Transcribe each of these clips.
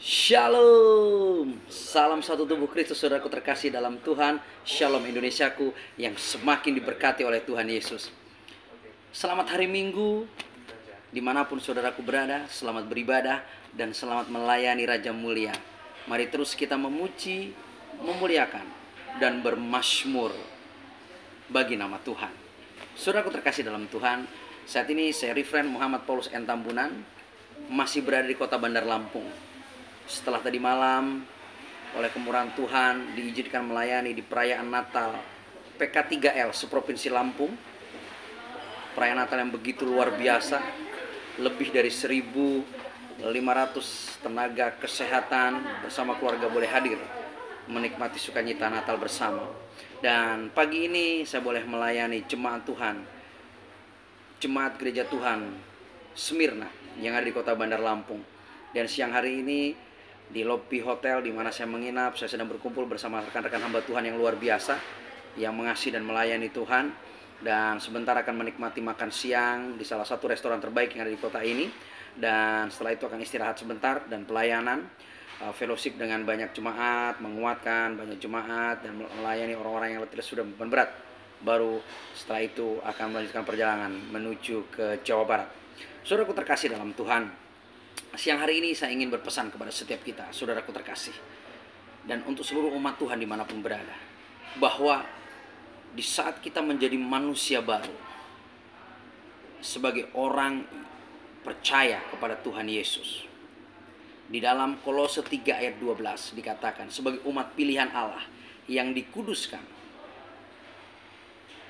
Shalom, salam satu tubuh Kristus, saudaraku terkasih dalam Tuhan. Shalom Indonesiaku yang semakin diberkati oleh Tuhan Yesus. Selamat hari Minggu, dimanapun saudaraku berada. Selamat beribadah dan selamat melayani Raja Mulia. Mari terus kita memuji, memuliakan, dan bermazmur bagi nama Tuhan. Saudaraku terkasih dalam Tuhan, saat ini saya Reverend Muhammad Paulus N. Tambunan, masih berada di kota Bandar Lampung. Setelah tadi malam oleh kemurahan Tuhan diizinkan melayani di perayaan Natal PK3L seprovinsi Lampung. Perayaan Natal yang begitu luar biasa. Lebih dari 1.500 tenaga kesehatan bersama keluarga boleh hadir menikmati sukacita Natal bersama. Dan pagi ini saya boleh melayani jemaat Tuhan, jemaat gereja Tuhan Smyrna yang ada di kota Bandar Lampung. Dan siang hari ini di lobi hotel di mana saya menginap, saya sedang berkumpul bersama rekan-rekan hamba Tuhan yang luar biasa yang mengasihi dan melayani Tuhan. Dan sebentar akan menikmati makan siang di salah satu restoran terbaik yang ada di kota ini. Dan setelah itu akan istirahat sebentar dan pelayanan fellowship dengan banyak jemaat, menguatkan banyak jemaat dan melayani orang-orang yang tidak sudah beban berat. Baru setelah itu akan melanjutkan perjalanan menuju ke Jawa Barat. Saudaraku terkasih dalam Tuhan, siang hari ini saya ingin berpesan kepada setiap kita, saudaraku terkasih, dan untuk seluruh umat Tuhan dimanapun berada, bahwa di saat kita menjadi manusia baru, sebagai orang percaya kepada Tuhan Yesus, di dalam Kolose 3 ayat 12 dikatakan, sebagai umat pilihan Allah yang dikuduskan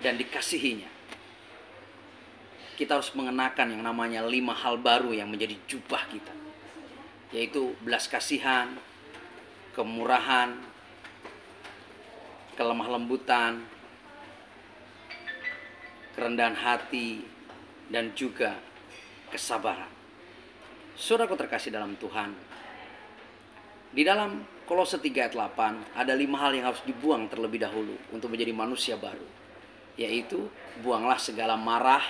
dan dikasihinya, kita harus mengenakan yang namanya 5 hal baru yang menjadi jubah kita, yaitu belas kasihan, kemurahan, kelemah lembutan, kerendahan hati, dan juga kesabaran. Saudaraku terkasih dalam Tuhan, di dalam Kolose 3 ayat 8 ada 5 hal yang harus dibuang terlebih dahulu untuk menjadi manusia baru, yaitu buanglah segala marah,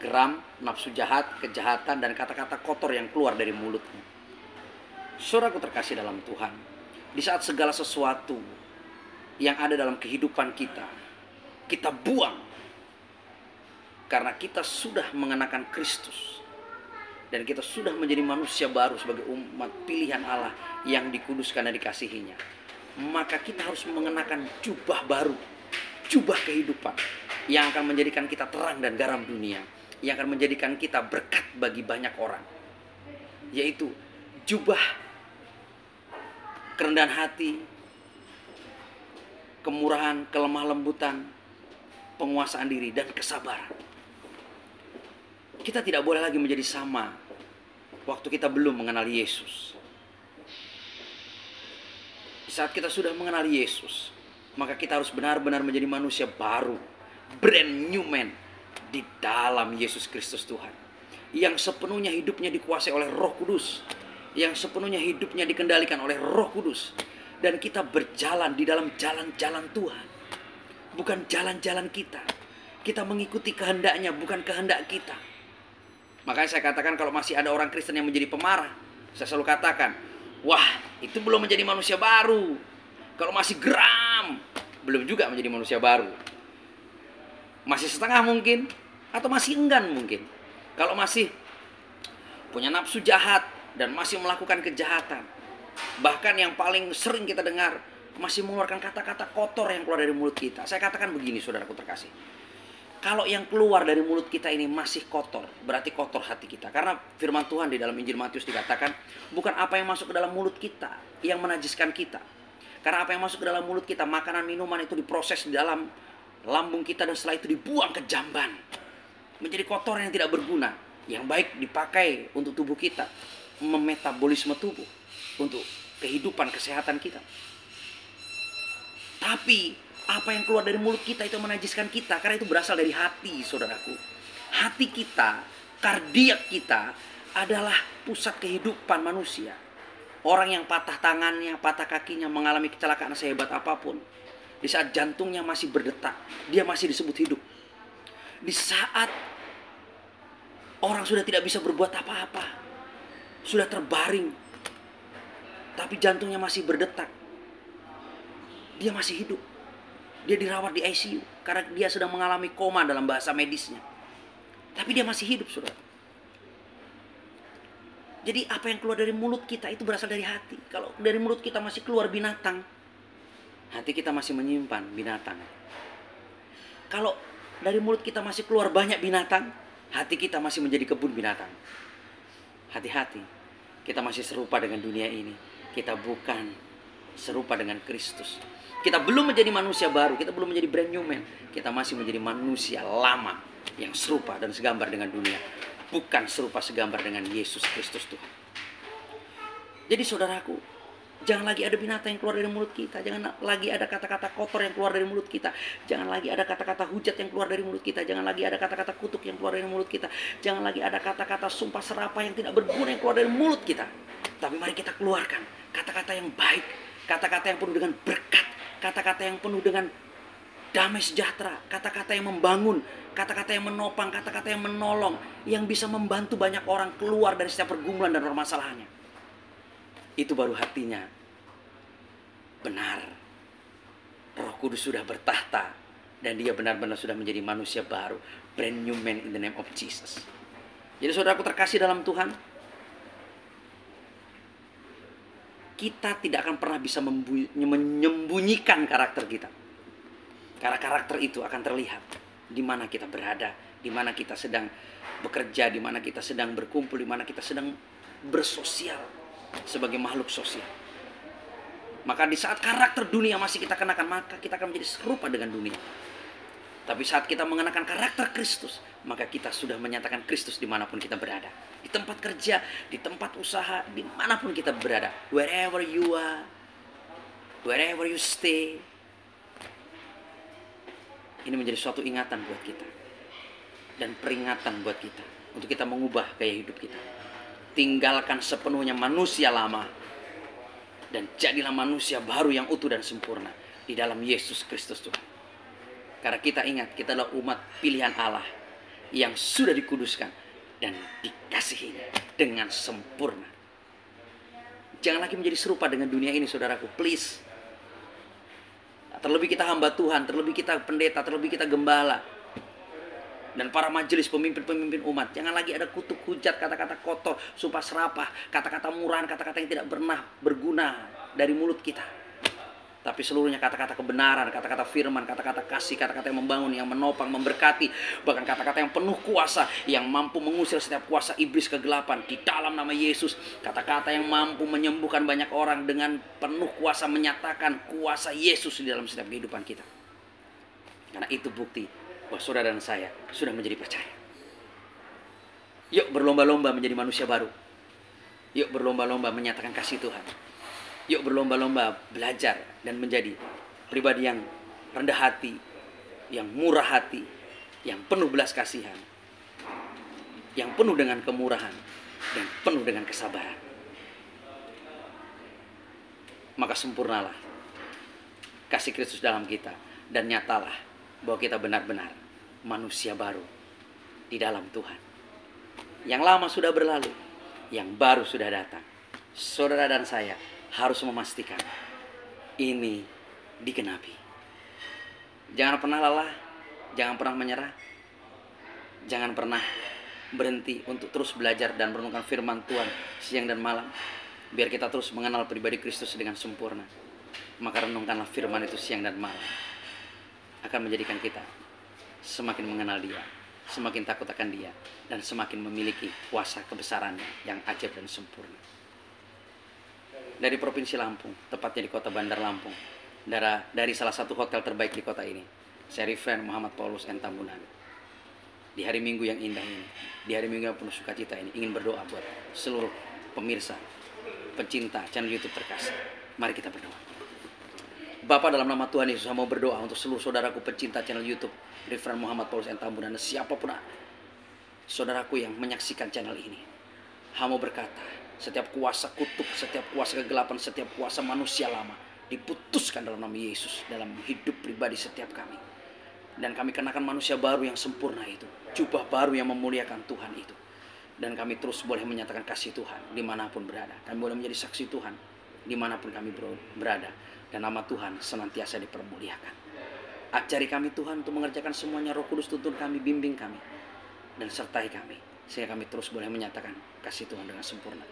geram, nafsu jahat, kejahatan, dan kata-kata kotor yang keluar dari mulutmu. Saudaraku terkasih dalam Tuhan, di saat segala sesuatu yang ada dalam kehidupan kita, kita buang karena kita sudah mengenakan Kristus dan kita sudah menjadi manusia baru sebagai umat pilihan Allah yang dikuduskan dan dikasihinya. Maka kita harus mengenakan jubah baru, jubah kehidupan yang akan menjadikan kita terang dan garam dunia, yang akan menjadikan kita berkat bagi banyak orang, yaitu jubah kerendahan hati, kemurahan, kelemah lembutan, penguasaan diri, dan kesabaran. Kita tidak boleh lagi menjadi sama waktu kita belum mengenal Yesus. Saat kita sudah mengenal Yesus, maka kita harus benar-benar menjadi manusia baru, brand new man di dalam Yesus Kristus Tuhan, yang sepenuhnya hidupnya dikuasai oleh Roh Kudus, yang sepenuhnya hidupnya dikendalikan oleh Roh Kudus, dan kita berjalan di dalam jalan-jalan Tuhan, bukan jalan-jalan kita. Kita mengikuti kehendaknya, bukan kehendak kita. Makanya saya katakan kalau masih ada orang Kristen yang menjadi pemarah, saya selalu katakan, wah, itu belum menjadi manusia baru. Kalau masih geram, belum juga menjadi manusia baru. Masih setengah mungkin, atau masih enggan mungkin. Kalau masih punya nafsu jahat dan masih melakukan kejahatan, bahkan yang paling sering kita dengar, masih mengeluarkan kata-kata kotor yang keluar dari mulut kita. Saya katakan begini, saudaraku terkasih, kalau yang keluar dari mulut kita ini masih kotor, berarti kotor hati kita. Karena firman Tuhan di dalam Injil Matius dikatakan, bukan apa yang masuk ke dalam mulut kita yang menajiskan kita. Karena apa yang masuk ke dalam mulut kita, makanan, minuman itu diproses di dalam lambung kita dan setelah itu dibuang ke jamban. Menjadi kotoran yang tidak berguna, yang baik dipakai untuk tubuh kita, memetabolisme tubuh, untuk kehidupan kesehatan kita. Tapi apa yang keluar dari mulut kita itu menajiskan kita, karena itu berasal dari hati, saudaraku. Hati kita, kardiak kita adalah pusat kehidupan manusia. Orang yang patah tangannya, patah kakinya, mengalami kecelakaan sehebat apapun, di saat jantungnya masih berdetak, dia masih disebut hidup. Di saat orang sudah tidak bisa berbuat apa-apa, sudah terbaring, tapi jantungnya masih berdetak. Dia masih hidup. Dia dirawat di ICU karena dia sedang mengalami koma dalam bahasa medisnya. Tapi dia masih hidup, saudara. Jadi apa yang keluar dari mulut kita itu berasal dari hati. Kalau dari mulut kita masih keluar binatang, hati kita masih menyimpan binatang. Kalau dari mulut kita masih keluar banyak binatang, hati kita masih menjadi kebun binatang. Hati-hati, kita masih serupa dengan dunia ini. Kita bukan serupa dengan Kristus. Kita belum menjadi manusia baru, kita belum menjadi brand new man. Kita masih menjadi manusia lama yang serupa dan segambar dengan dunia. Bukan serupa segambar dengan Yesus Kristus Tuhan. Jadi saudaraku, jangan lagi ada binatang yang keluar dari mulut kita. Jangan lagi ada kata-kata kotor yang keluar dari mulut kita. Jangan lagi ada kata-kata hujat yang keluar dari mulut kita. Jangan lagi ada kata-kata kutuk yang keluar dari mulut kita. Jangan lagi ada kata-kata sumpah serapah yang tidak berguna yang keluar dari mulut kita. Tapi mari kita keluarkan kata-kata yang baik, kata-kata yang penuh dengan berkat, kata-kata yang penuh dengan damai sejahtera, kata-kata yang membangun, kata-kata yang menopang, kata-kata yang menolong, yang bisa membantu banyak orang keluar dari setiap pergumulan dan permasalahannya. Itu baru hatinya benar. Roh Kudus sudah bertahta dan dia benar-benar sudah menjadi manusia baru, brand new man in the name of Jesus. Jadi saudaraku terkasih dalam Tuhan, kita tidak akan pernah bisa menyembunyikan karakter kita. Karena karakter itu akan terlihat di mana kita berada, di mana kita sedang bekerja, di mana kita sedang berkumpul, di mana kita sedang bersosial sebagai makhluk sosial. Maka di saat karakter dunia masih kita kenakan, maka kita akan menjadi serupa dengan dunia. Tapi saat kita mengenakan karakter Kristus, maka kita sudah menyatakan Kristus dimanapun kita berada. Di tempat kerja, di tempat usaha, dimanapun kita berada. Wherever you are, wherever you stay. Ini menjadi suatu ingatan buat kita. Dan peringatan buat kita. Untuk kita mengubah gaya hidup kita. Tinggalkan sepenuhnya manusia lama. Dan jadilah manusia baru yang utuh dan sempurna. Di dalam Yesus Kristus Tuhan. Karena kita ingat, kita adalah umat pilihan Allah. Yang sudah dikuduskan. Dan dikasihi dengan sempurna. Jangan lagi menjadi serupa dengan dunia ini, saudaraku. Please. Terlebih kita hamba Tuhan, terlebih kita pendeta, terlebih kita gembala. Dan para majelis pemimpin-pemimpin umat. Jangan lagi ada kutuk hujat, kata-kata kotor, sumpah serapah, kata-kata murahan, kata-kata yang tidak pernah berguna dari mulut kita. Tapi seluruhnya kata-kata kebenaran, kata-kata firman, kata-kata kasih, kata-kata yang membangun, yang menopang, memberkati. Bahkan kata-kata yang penuh kuasa, yang mampu mengusir setiap kuasa iblis kegelapan di dalam nama Yesus. Kata-kata yang mampu menyembuhkan banyak orang dengan penuh kuasa, menyatakan kuasa Yesus di dalam setiap kehidupan kita. Karena itu bukti bahwa saudara dan saya sudah menjadi percaya. Yuk berlomba-lomba menjadi manusia baru. Yuk berlomba-lomba menyatakan kasih Tuhan. Yuk berlomba-lomba belajar dan menjadi pribadi yang rendah hati, yang murah hati, yang penuh belas kasihan, yang penuh dengan kemurahan, dan penuh dengan kesabaran. Maka sempurnalah kasih Kristus dalam kita, dan nyatalah bahwa kita benar-benar manusia baru di dalam Tuhan. Yang lama sudah berlalu, yang baru sudah datang. Saudara dan saya harus memastikan ini digenapi. Jangan pernah lelah, jangan pernah menyerah, jangan pernah berhenti untuk terus belajar dan merenungkan firman Tuhan siang dan malam. Biar kita terus mengenal pribadi Kristus dengan sempurna. Maka renungkanlah firman itu siang dan malam. Akan menjadikan kita semakin mengenal Dia, semakin takut akan Dia, dan semakin memiliki kuasa kebesarannya yang ajaib dan sempurna. Dari Provinsi Lampung, tepatnya di kota Bandar Lampung, dari salah satu hotel terbaik di kota ini, saya Rifren Muhammad Paulus N. Tambunan. Di hari Minggu yang indah ini, di hari Minggu yang penuh sukacita ini, ingin berdoa buat seluruh pemirsa, pencinta channel YouTube terkasih. Mari kita berdoa. Bapa, dalam nama Tuhan Yesus, saya mau berdoa untuk seluruh saudaraku pencinta channel YouTube Rifren Muhammad Paulus N. Tambunan, dan siapapun saudaraku yang menyaksikan channel ini. Hamba berkata, setiap kuasa kutuk, setiap kuasa kegelapan, setiap kuasa manusia lama diputuskan dalam nama Yesus dalam hidup pribadi setiap kami. Dan kami kenakan manusia baru yang sempurna itu, jubah baru yang memuliakan Tuhan itu. Dan kami terus boleh menyatakan kasih Tuhan dimanapun berada. Kami boleh menjadi saksi Tuhan dimanapun kami berada. Dan nama Tuhan senantiasa dipermuliakan. Ajari kami Tuhan untuk mengerjakan semuanya. Roh Kudus tuntun kami, bimbing kami, dan sertai kami, sehingga kami terus boleh menyatakan kasih Tuhan dengan sempurna.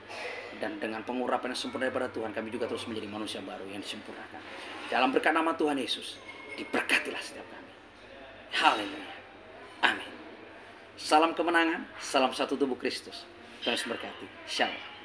Dan dengan pengurapan yang sempurna daripada Tuhan, kami juga terus menjadi manusia baru yang disempurnakan. Dalam berkat nama Tuhan Yesus, diberkatilah setiap kami. Haleluya. Amin. Salam kemenangan, salam satu tubuh Kristus. Tuhan Yesus berkati. Shalom.